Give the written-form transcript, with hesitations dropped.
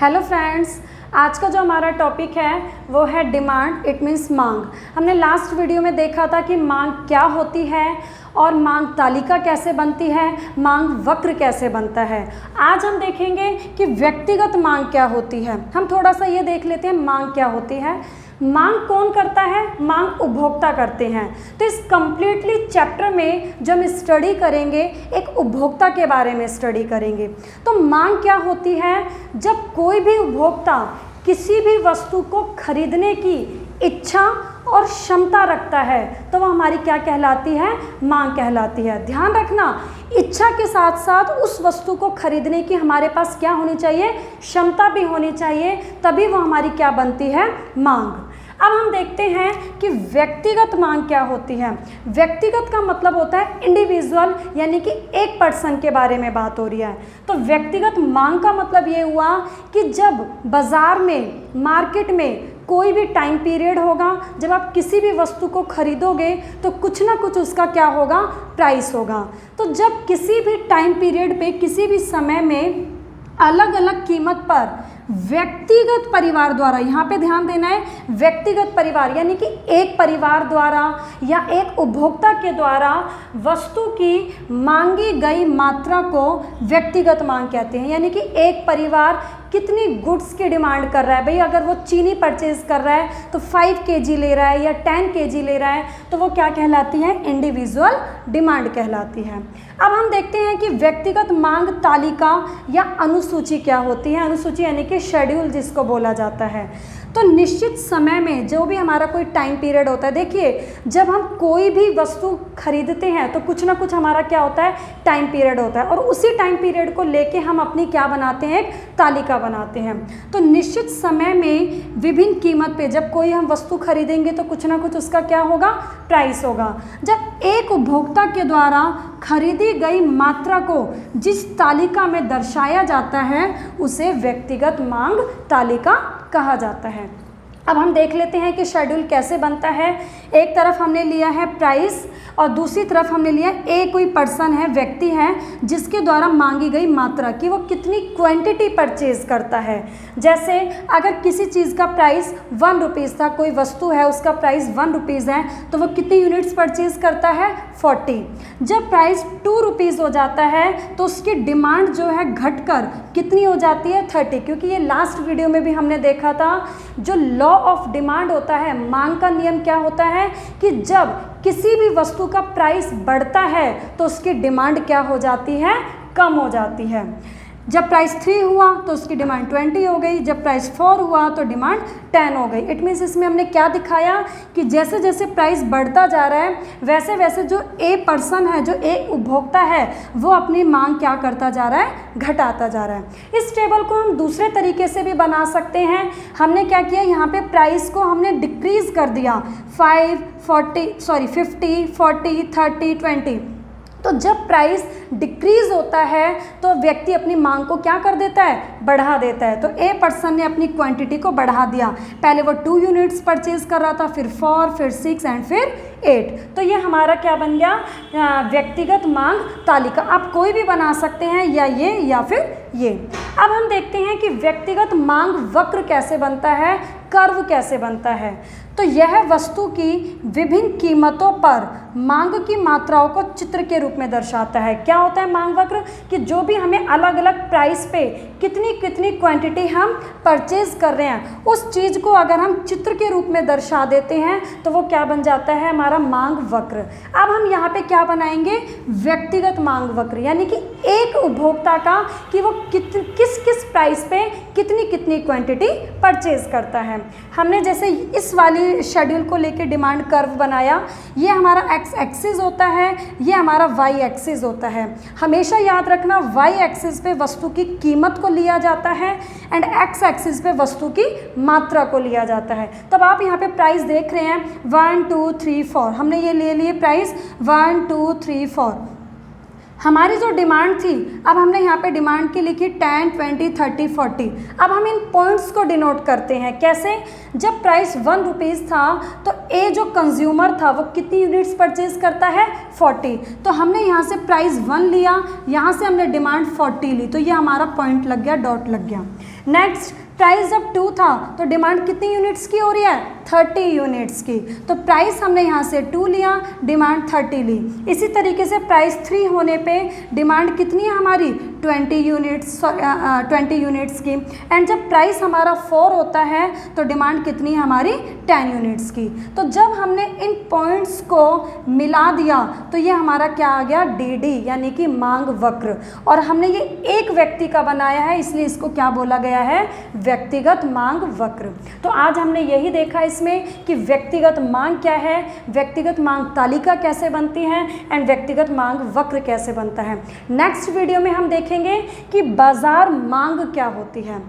Hello friends, आज का जो हमारा टॉपिक है वो है डिमांड, इट मीन्स मांग। हमने लास्ट वीडियो में देखा था कि मांग क्या होती है और मांग तालिका कैसे बनती है, मांग वक्र कैसे बनता है। आज हम देखेंगे कि व्यक्तिगत मांग क्या होती है। हम थोड़ा सा ये देख लेते हैं मांग क्या होती है। मांग कौन करता है? मांग उपभोक्ता करते हैं। तो इस कंप्लीटली चैप्टर में जो हम स्टडी करेंगे एक उपभोक्ता के बारे में स्टडी करेंगे। तो मांग क्या होती है? जब कोई भी उपभोक्ता किसी भी वस्तु को खरीदने की इच्छा और क्षमता रखता है तो वह हमारी क्या कहलाती है? मांग कहलाती है। ध्यान रखना, इच्छा के साथ साथ उस वस्तु को खरीदने की हमारे पास क्या होनी चाहिए? क्षमता भी होनी चाहिए, तभी वो हमारी क्या बनती है? मांग। अब हम देखते हैं कि व्यक्तिगत मांग क्या होती है। व्यक्तिगत का मतलब होता है इंडिविजुअल, यानी कि एक पर्सन के बारे में बात हो रही है। तो व्यक्तिगत मांग का मतलब ये हुआ कि जब बाजार में, मार्केट में कोई भी टाइम पीरियड होगा, जब आप किसी भी वस्तु को खरीदोगे तो कुछ ना कुछ उसका क्या होगा? प्राइस होगा। तो जब किसी भी टाइम पीरियड पे, किसी भी समय में अलग अलग कीमत पर व्यक्तिगत परिवार द्वारा, यहाँ पे ध्यान देना है, व्यक्तिगत परिवार यानी कि एक परिवार द्वारा या एक उपभोक्ता के द्वारा वस्तु की मांगी गई मात्रा को व्यक्तिगत मांग कहते हैं। यानी कि एक परिवार कितनी गुड्स की डिमांड कर रहा है। भाई अगर वो चीनी परचेज कर रहा है तो 5 kg ले रहा है या 10 kg ले रहा है तो वो क्या कहलाती है? इंडिविजुअल डिमांड कहलाती है। अब हम देखते हैं कि व्यक्तिगत मांग तालिका या अनुसूची क्या होती है। अनुसूची यानी कि शेड्यूल जिसको बोला जाता है। तो निश्चित समय में जो भी हमारा कोई टाइम पीरियड होता है, देखिए जब हम कोई भी वस्तु खरीदते हैं तो कुछ ना कुछ हमारा क्या होता है? टाइम पीरियड होता है, और उसी टाइम पीरियड को लेके हम अपनी क्या बनाते हैं? एक तालिका बनाते हैं। तो निश्चित समय में विभिन्न कीमत पे जब कोई हम वस्तु खरीदेंगे तो कुछ ना कुछ उसका क्या होगा? प्राइस होगा। जब एक उपभोक्ता के द्वारा खरीदी गई मात्रा को जिस तालिका में दर्शाया जाता है उसे व्यक्तिगत मांग तालिका कहा जाता है। अब हम देख लेते हैं कि शेड्यूल कैसे बनता है। एक तरफ हमने लिया है प्राइस और दूसरी तरफ हमने लिया एक कोई पर्सन है, व्यक्ति है, जिसके द्वारा मांगी गई मात्रा की वो कितनी क्वांटिटी परचेज करता है। जैसे अगर किसी चीज़ का प्राइस 1 रुपीज़ था, कोई वस्तु है उसका प्राइस 1 रुपीज़ है तो वो कितनी यूनिट्स परचेज करता है? 40। जब प्राइस 2 रुपीज़ हो जाता है तो उसकी डिमांड जो है घटकर कितनी हो जाती है? 30। क्योंकि ये लास्ट वीडियो में भी हमने देखा था, जो लॉ ऑफ डिमांड होता है, मांग का नियम क्या होता है कि जब किसी भी वस्तु का प्राइस बढ़ता है तो उसकी डिमांड क्या हो जाती है? कम हो जाती है। जब प्राइस 3 हुआ तो उसकी डिमांड 20 हो गई, जब प्राइस 4 हुआ तो डिमांड 10 हो गई। इट मीन्स इसमें हमने क्या दिखाया कि जैसे जैसे प्राइस बढ़ता जा रहा है वैसे वैसे जो ए पर्सन है, जो एक उपभोक्ता है, वो अपनी मांग क्या करता जा रहा है? घटाता जा रहा है। इस टेबल को हम दूसरे तरीके से भी बना सकते हैं। हमने क्या किया, यहाँ पे प्राइस को हमने डिक्रीज कर दिया, 50, 40, 30, 20। तो जब प्राइस डिक्रीज होता है तो व्यक्ति अपनी मांग को क्या कर देता है? बढ़ा देता है। तो ए पर्सन ने अपनी क्वांटिटी को बढ़ा दिया। पहले वो 2 यूनिट्स परचेज कर रहा था, फिर 4, फिर 6 एंड फिर 8। तो ये हमारा क्या बन गया? व्यक्तिगत मांग तालिका। आप कोई भी बना सकते हैं, या ये या फिर ये। अब हम देखते हैं कि व्यक्तिगत मांग वक्र कैसे बनता है, कर्व कैसे बनता है। तो यह वस्तु की विभिन्न कीमतों पर मांग की मात्राओं को चित्र के रूप में दर्शाता है। क्या होता है मांग वक्र? कि जो भी हमें अलग अलग प्राइस पे कितनी कितनी क्वांटिटी हम परचेज कर रहे हैं, उस चीज़ को अगर हम चित्र के रूप में दर्शा देते हैं तो वो क्या बन जाता है? हमारा मांग वक्र। अब हम यहाँ पे क्या बनाएंगे? व्यक्तिगत मांग वक्र, यानी कि एक उपभोक्ता का कि वो किस किस प्राइस पे कितनी कितनी क्वांटिटी परचेज करता है। हमने जैसे इस वाली शेड्यूल को लेके डिमांड कर्व बनाया, ये हमारा एक्स एक्सिस होता है, ये हमारा वाई एक्सिस होता है। हमेशा याद रखना, वाई एक्सिस पे वस्तु की कीमत को लिया जाता है एंड एक्स एक्सिस पे वस्तु की मात्रा को लिया जाता है। तब आप यहाँ पे प्राइस देख रहे हैं 1, 2, 3, 4, हमने ये ले लिए प्राइस 1, 2, 3, 4। हमारी जो डिमांड थी, अब हमने यहाँ पे डिमांड की लिखी 10, 20, 30, 40। अब हम इन पॉइंट्स को डिनोट करते हैं कैसे, जब प्राइस 1 रुपीज़ था तो ए जो कंज्यूमर था वो कितनी यूनिट्स परचेज करता है, 40। तो हमने यहाँ से प्राइस 1 लिया, यहाँ से हमने डिमांड 40 ली, तो ये हमारा पॉइंट लग गया, डॉट लग गया। नेक्स्ट, प्राइस जब 2 था तो डिमांड कितनी यूनिट्स की हो रही है, 30 यूनिट्स की, तो प्राइस हमने यहाँ से 2 लिया, डिमांड 30 ली। इसी तरीके से प्राइस 3 होने पे डिमांड कितनी है हमारी, 20 यूनिट्स की। एंड जब प्राइस हमारा 4 होता है तो डिमांड कितनी है हमारी, 10 यूनिट्स की। तो जब हमने इन पॉइंट्स को मिला दिया तो ये हमारा क्या आ गया, DD यानी कि मांग वक्र। और हमने ये एक व्यक्ति का बनाया है, इसलिए इसको क्या बोला गया है, व्यक्तिगत मांग वक्र। तो आज हमने यही देखा इसमें कि व्यक्तिगत मांग क्या है, व्यक्तिगत मांग तालिका कैसे बनती है एंड व्यक्तिगत मांग वक्र कैसे बनता है। नेक्स्ट वीडियो में हम देखेंगे कि बाजार मांग क्या होती है।